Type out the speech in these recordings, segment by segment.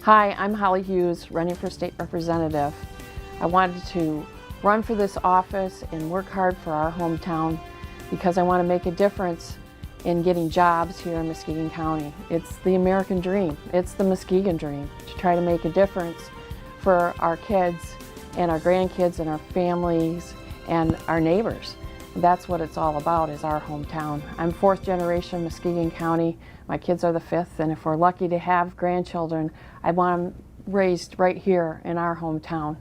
Hi, I'm Holly Hughes, running for state representative. I wanted to run for this office and work hard for our hometown because I want to make a difference in getting jobs here in Muskegon County. It's the American dream. It's the Muskegon dream to try to make a difference for our kids and our grandkids and our families and our neighbors. That's what it's all about, is our hometown. I'm fourth generation Muskegon County. My kids are the fifth, and if we're lucky to have grandchildren, I want them raised right here in our hometown.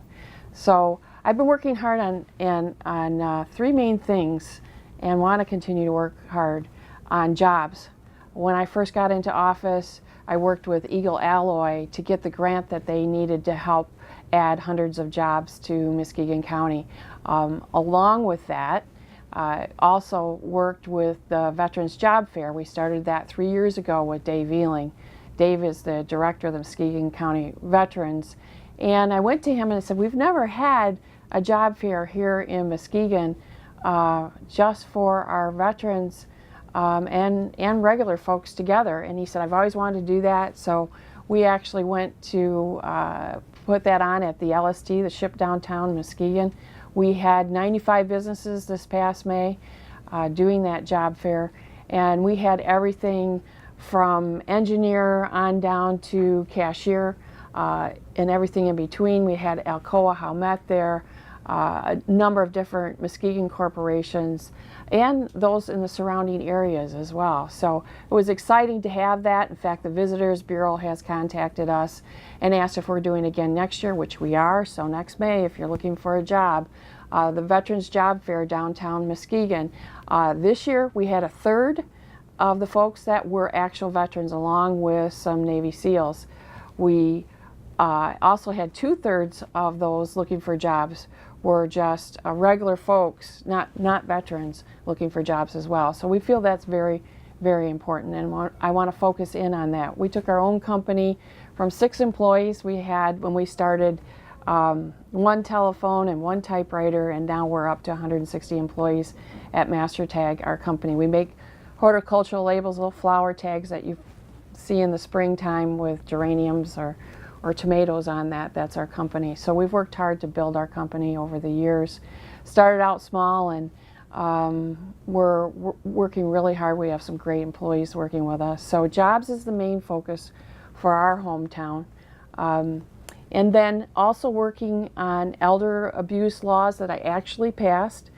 So I've been working hard on three main things and want to continue to work hard on jobs. When I first got into office, I worked with Eagle Alloy to get the grant that they needed to help add hundreds of jobs to Muskegon County. Along with that, I also worked with the Veterans Job Fair. We started that 3 years ago with Dave Ealing. Dave is the director of the Muskegon County Veterans. And I went to him and I said, we've never had a job fair here in Muskegon just for our veterans and regular folks together. And he said, I've always wanted to do that. So we actually went to put that on at the LST, the Ship Downtown Muskegon. We had 95 businesses this past May doing that job fair, and we had everything from engineer on down to cashier and everything in between. We had Alcoa Howmet there, a number of different Muskegon corporations, and those in the surrounding areas as well. So it was exciting to have that. In fact, the Visitors Bureau has contacted us and asked if we're doing it again next year, which we are. So next May, if you're looking for a job, the Veterans Job Fair downtown Muskegon. This year we had a third of the folks that were actual veterans, along with some Navy SEALs. We also had 2/3 of those looking for jobs were just regular folks, not veterans, looking for jobs as well. So we feel that's very, very important, and I want to focus in on that. We took our own company from 6 employees we had when we started, 1 telephone and 1 typewriter, and now we're up to 160 employees at MasterTag, our company. We make horticultural labels, little flower tags that you see in the springtime with geraniums or tomatoes on that. That's our company. So we've worked hard to build our company over the years. Started out small, and we're working really hard. We have some great employees working with us. So jobs is the main focus for our hometown. And then also working on elder abuse laws that I actually passed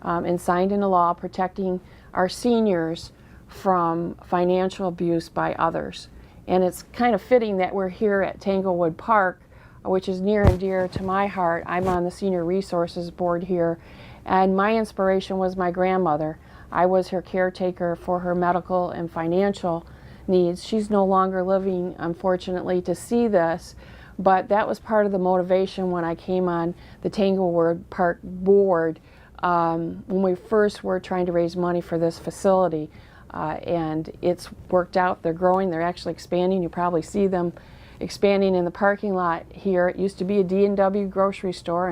and signed into law, protecting our seniors from financial abuse by others. And it's kind of fitting that we're here at Tanglewood Park, which is near and dear to my heart. I'm on the Senior Resources Board here, and my inspiration was my grandmother. I was her caretaker for her medical and financial needs. She's no longer living, unfortunately, to see this, but that was part of the motivation when I came on the Tanglewood Park Board when we first were trying to raise money for this facility. And it's worked out. They're growing. They're actually expanding. You probably see them expanding in the parking lot here. It used to be a D&W grocery store,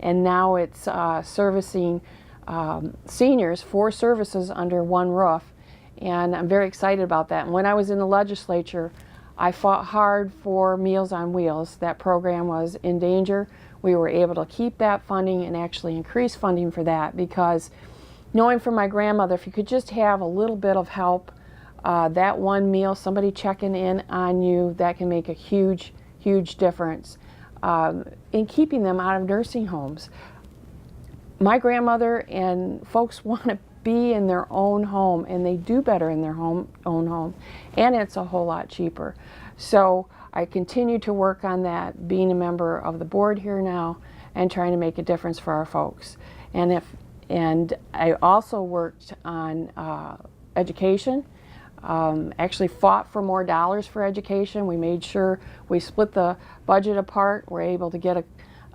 and now it's servicing seniors, 4 services under 1 roof. And I'm very excited about that. And when I was in the legislature, I fought hard for Meals on Wheels. That program was in danger. We were able to keep that funding and actually increase funding for that, because knowing from my grandmother, if you could just have a little bit of help, that one meal, somebody checking in on you, that can make a huge, huge difference in keeping them out of nursing homes. My grandmother and folks want to be in their own home, and they do better in their own home, and it's a whole lot cheaper. So I continue to work on that, being a member of the board here now and trying to make a difference for our folks. And I also worked on education, actually fought for more dollars for education. We made sure we split the budget apart. We're able to get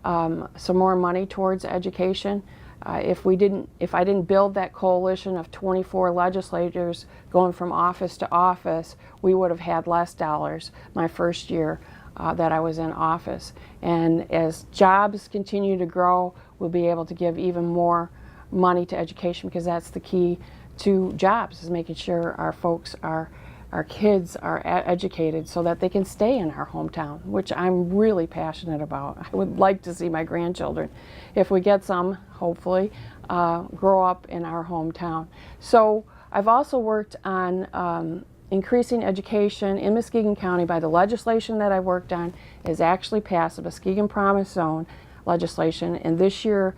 some more money towards education. If I didn't build that coalition of 24 legislators going from office to office, we would have had less dollars my first year that I was in office. And as jobs continue to grow, we'll be able to give even more money to education, because that's the key to jobs, is making sure our folks are our kids are educated so that they can stay in our hometown, which I'm really passionate about. I would like to see my grandchildren, if we get some, hopefully, grow up in our hometown. So I've also worked on increasing education in Muskegon County by the legislation that I worked on is actually passed, the Muskegon Promise Zone legislation, and this year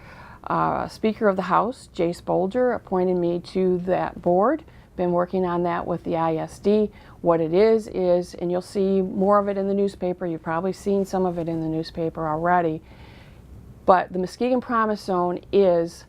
Speaker of the House, Jace Bolger, appointed me to that board. Been working on that with the ISD. What it is, and you'll see more of it in the newspaper, you've probably seen some of it in the newspaper already, but the Muskegon Promise Zone is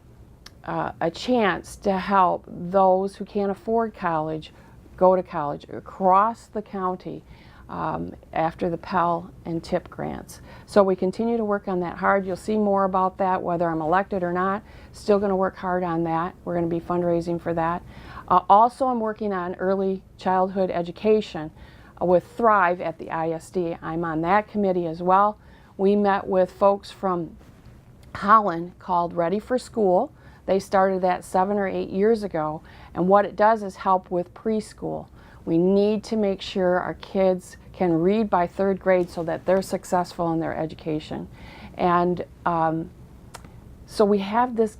a chance to help those who can't afford college go to college across the county after the Pell and TIP grants. So we continue to work on that hard. You'll see more about that, whether I'm elected or not. Still going to work hard on that. We're going to be fundraising for that. Also, I'm working on early childhood education with Thrive at the ISD. I'm on that committee as well. We met with folks from Holland called Ready for School. They started that 7 or 8 years ago, and what it does is help with preschool. We need to make sure our kids can read by 3rd grade so that they're successful in their education. And so we have this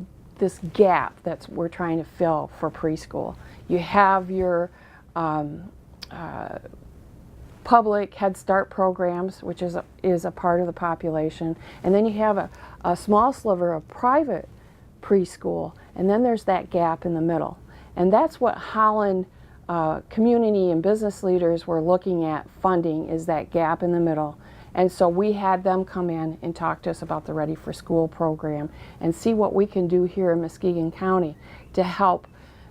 gap that we're trying to fill for preschool. You have your public Head Start programs, which is a part of the population, and then you have a small sliver of private preschool, and then there's that gap in the middle. And that's what Holland community and business leaders were looking at funding, is that gap in the middle. And so we had them come in and talk to us about the Ready for School program and see what we can do here in Muskegon County to help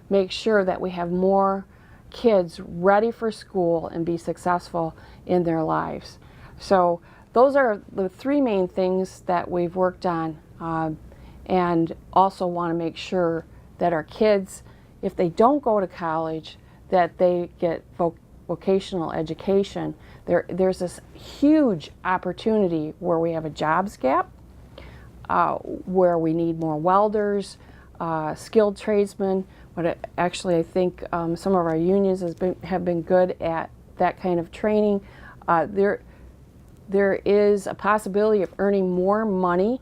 make sure that we have more kids ready for school and be successful in their lives. So those are the 3 main things that we've worked on, and also want to make sure that our kids, if they don't go to college, that they get vocational education. There's this huge opportunity where we have a jobs gap, where we need more welders, skilled tradesmen. But actually, I think some of our unions have been good at that kind of training. There is a possibility of earning more money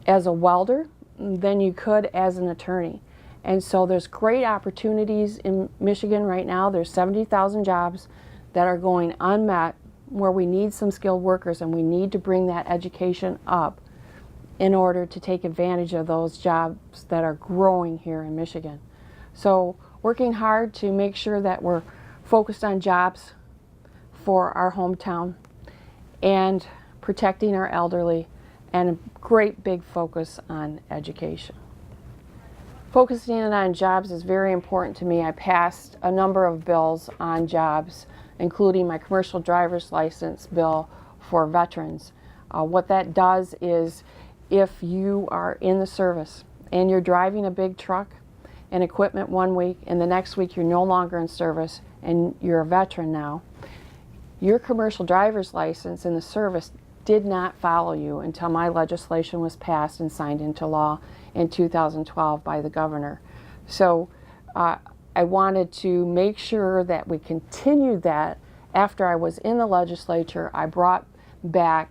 as a welder than you could as an attorney. And so there's great opportunities in Michigan right now. There's 70,000 jobs that are going unmet where we need some skilled workers, and we need to bring that education up in order to take advantage of those jobs that are growing here in Michigan. So working hard to make sure that we're focused on jobs for our hometown and protecting our elderly, and a great big focus on education. Focusing in on jobs is very important to me. I passed a number of bills on jobs, including my commercial driver's license bill for veterans. What that does is, if you are in the service and you're driving a big truck and equipment one week, and the next week you're no longer in service and you're a veteran now, your commercial driver's license in the service did not follow you until my legislation was passed and signed into law in 2012 by the governor. So I wanted to make sure that we continued that. After I was in the legislature, I brought back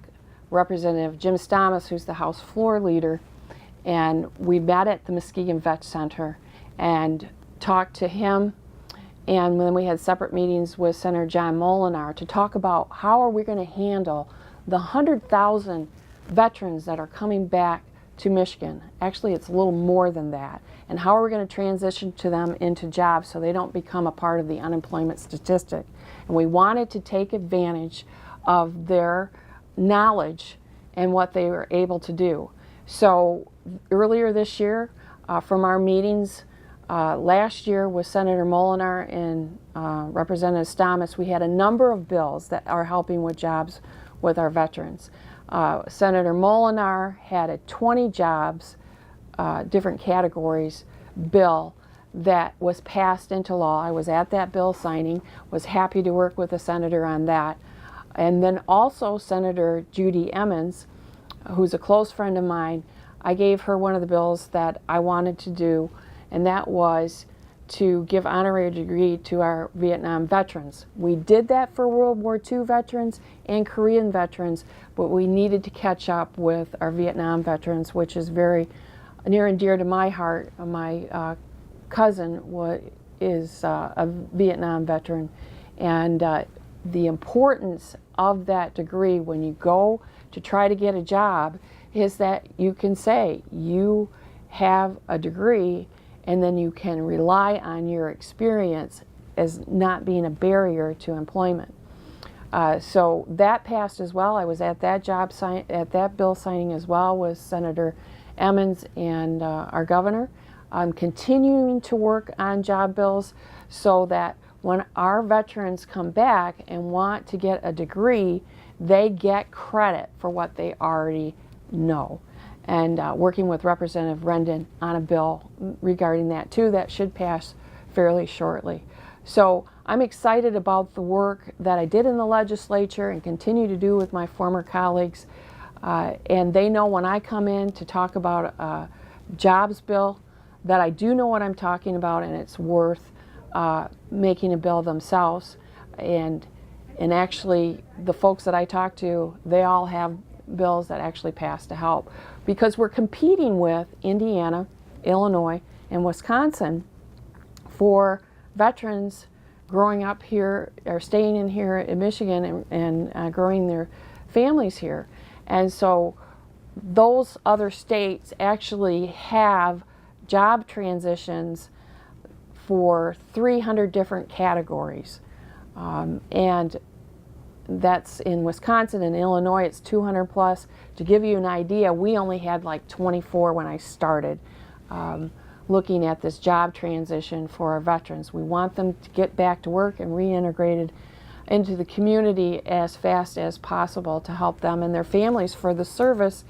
Representative Jim Stamas, who's the House floor leader, and we met at the Muskegon Vet Center and talked to him. And then we had separate meetings with Senator John Molinar to talk about how are we going to handle the 100,000 veterans that are coming back to Michigan. Actually, it's a little more than that. And how are we going to transition to them into jobs so they don't become a part of the unemployment statistic? And we wanted to take advantage of their knowledge and what they were able to do. So earlier this year, from our meetings last year with Senator Molinar and Representative Stamas, we had a number of bills that are helping with jobs with our veterans. Senator Molinar had a 20 jobs, different categories bill that was passed into law. I was at that bill signing, was happy to work with the senator on that. And then also Senator Judy Emmons, who's a close friend of mine, I gave her one of the bills that I wanted to do, and that was to give honorary degree to our Vietnam veterans. We did that for World War II veterans and Korean veterans, but we needed to catch up with our Vietnam veterans, which is very near and dear to my heart. My cousin is a Vietnam veteran, and the importance of that degree when you go to try to get a job is that you can say you have a degree, and then you can rely on your experience as not being a barrier to employment. So that passed as well. I was at that bill signing as well with Senator Emmons and our governor. I'm continuing to work on job bills so that when our veterans come back and want to get a degree, they get credit for what they already know. And working with Representative Rendon on a bill regarding that too, that should pass fairly shortly. So I'm excited about the work that I did in the legislature and continue to do with my former colleagues. And they know when I come in to talk about a jobs bill that I do know what I'm talking about, and it's worth making a bill themselves. And actually the folks that I talk to, they all have bills that actually pass to help, because we're competing with Indiana, Illinois, and Wisconsin for veterans growing up here or staying in here in Michigan and growing their families here. And so those other states actually have job transitions for 300 different categories. And that's in Wisconsin and Illinois, it's 200 plus. To give you an idea, we only had like 24 when I started looking at this job transition for our veterans. We want them to get back to work and reintegrated into the community as fast as possible to help them and their families for the service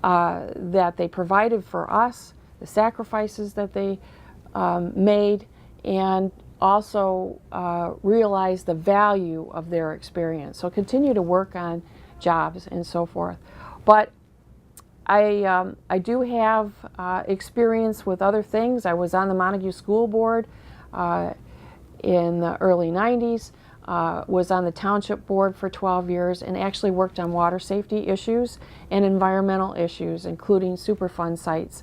that they provided for us, the sacrifices that they made, and also realize the value of their experience. So continue to work on jobs and so forth. But I do have experience with other things. I was on the Montague School Board in the early 90s, was on the Township Board for 12 years, and actually worked on water safety issues and environmental issues, including Superfund sites.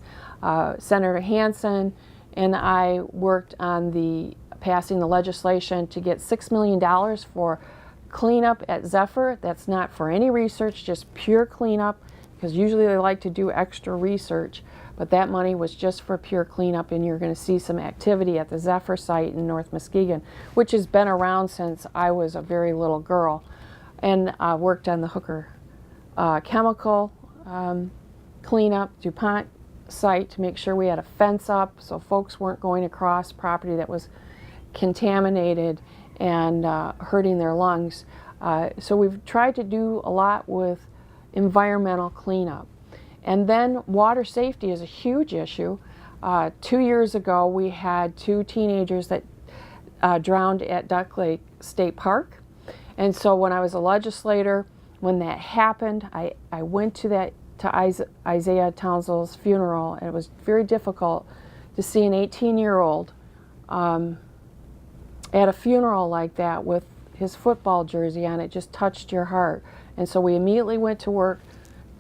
Senator Hansen and I worked on passing the legislation to get $6 million for cleanup at Zephyr. That's not for any research, just pure cleanup, because usually they like to do extra research, but that money was just for pure cleanup, and you're going to see some activity at the Zephyr site in North Muskegon, which has been around since I was a very little girl. And worked on the Hooker chemical cleanup, DuPont site, to make sure we had a fence up so folks weren't going across property that was contaminated and hurting their lungs. So we've tried to do a lot with environmental cleanup. And then water safety is a huge issue. 2 years ago we had 2 teenagers that drowned at Duck Lake State Park. And so when I was a legislator, when that happened, I went to Isaiah Townsend's funeral, and it was very difficult to see an 18-year-old at a funeral like that with his football jersey on. It just touched your heart. And so we immediately went to work,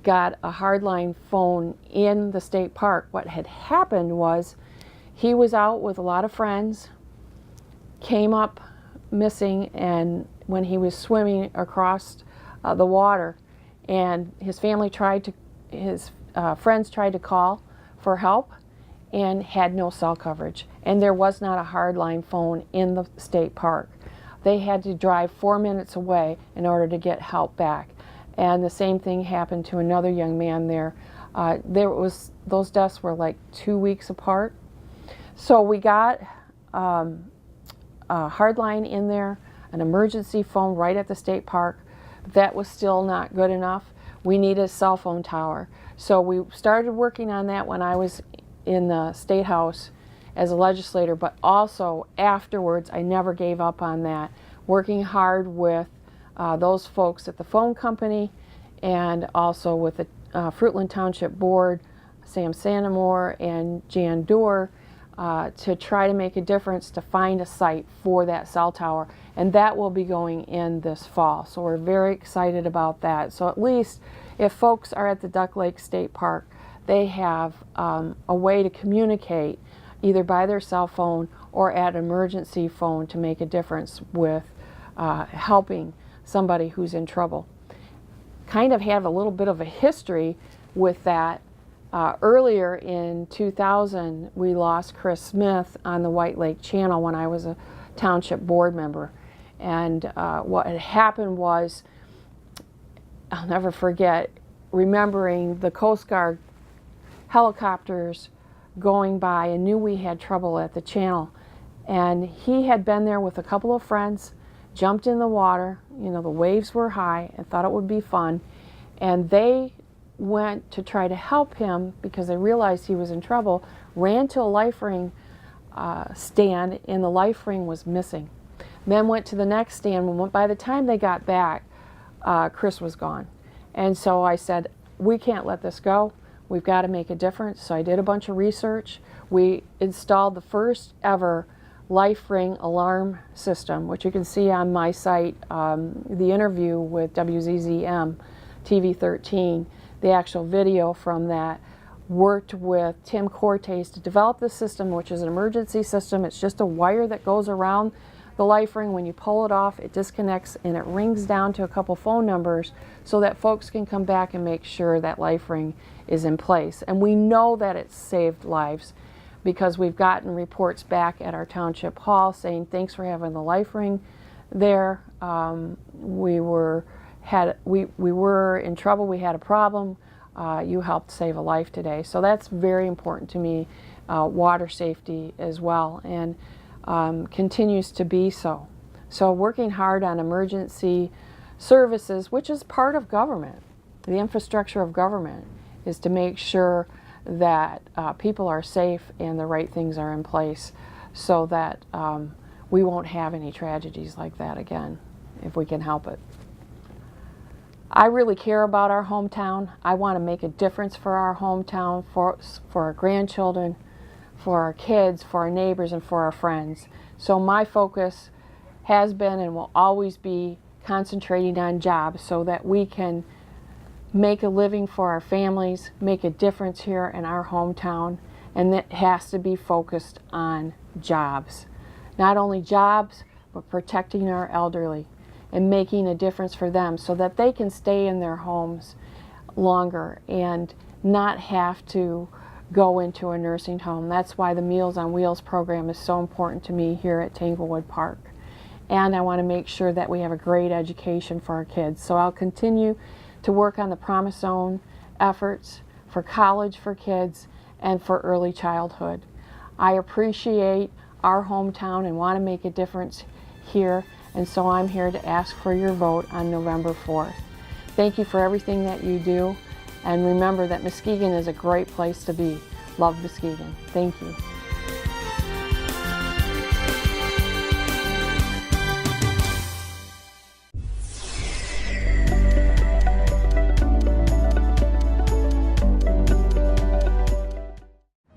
got a hardline phone in the state park. What had happened was he was out with a lot of friends, came up missing, and when he was swimming across the water, and his family his friends tried to call for help and had no cell coverage. And there was not a hardline phone in the state park. They had to drive 4 minutes away in order to get help back. And the same thing happened to another young man there. Those deaths were like 2 weeks apart. So we got a hardline in there, an emergency phone right at the state park. That was still not good enough. We needed a cell phone tower. So we started working on that when I was in the State House as a legislator, but also afterwards I never gave up on that, working hard with those folks at the phone company and also with the Fruitland Township Board, Sam Sanamore and Jan Doerr, to try to make a difference to find a site for that cell tower, and that will be going in this fall. So we're very excited about that. So at least if folks are at the Duck Lake State Park, they have a way to communicate either by their cell phone or at an emergency phone to make a difference with helping somebody who's in trouble. Kind of have a little bit of a history with that. Earlier in 2000, we lost Chris Smith on the White Lake Channel when I was a township board member. And what had happened was, I'll never forget, remembering the Coast Guard helicopters going by and knew we had trouble at the channel. And he had been there with a couple of friends, jumped in the water, you know, the waves were high, and thought it would be fun. And they went to try to help him because they realized he was in trouble, ran to a life ring stand, and the life ring was missing. Then went to the next stand, and by the time they got back, Chris was gone. And so I said, we can't let this go. We've got to make a difference. So I did a bunch of research. We installed the first ever life ring alarm system, which you can see on my site, the interview with WZZM TV 13, the actual video from that. Worked with Tim Cortes to develop this system, which is an emergency system. It's just a wire that goes around the life ring. When you pull it off, it disconnects and it rings down to a couple phone numbers so that folks can come back and make sure that life ring is in place. And we know that it's saved lives because we've gotten reports back at our township hall saying, thanks for having the life ring there. We were in trouble, we had a problem. You helped save a life today. So that's very important to me, water safety as well, and continues to be so. So working hard on emergency services, which is part of government, the infrastructure of government, is to make sure that people are safe and the right things are in place so that we won't have any tragedies like that again, if we can help it. I really care about our hometown. I want to make a difference for our hometown, for our grandchildren, for our kids, for our neighbors, and for our friends. So my focus has been and will always be concentrating on jobs so that we can make a living for our families, make a difference here in our hometown, and that has to be focused on jobs. Not only jobs, but protecting our elderly and making a difference for them so that they can stay in their homes longer and not have to go into a nursing home. That's why the Meals on Wheels program is so important to me here at Tanglewood Park. And I want to make sure that we have a great education for our kids. So I'll continue to work on the Promise Zone efforts for college for kids and for early childhood. I appreciate our hometown and want to make a difference here, and so I'm here to ask for your vote on November 4th. Thank you for everything that you do, and remember that Muskegon is a great place to be. Love Muskegon. Thank you.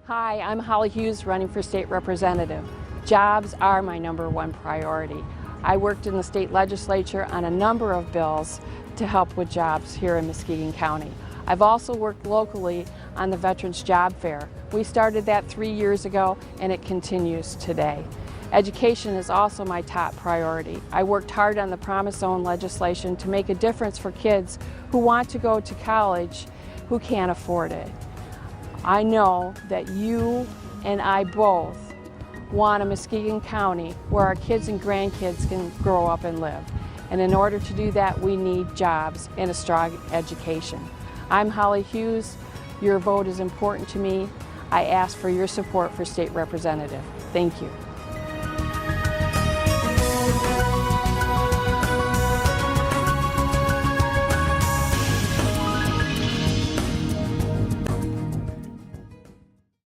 Hi, I'm Holly Hughes, running for state representative. Jobs are my #1 priority. I worked in the state legislature on a number of bills to help with jobs here in Muskegon County. I've also worked locally on the Veterans Job Fair. We started that 3 years ago and it continues today. Education is also my top priority. I worked hard on the Promise Zone legislation to make a difference for kids who want to go to college who can't afford it. I know that you and I both want a Muskegon County where our kids and grandkids can grow up and live. And in order to do that, we need jobs and a strong education. I'm Holly Hughes. Your vote is important to me. I ask for your support for state representative. Thank you.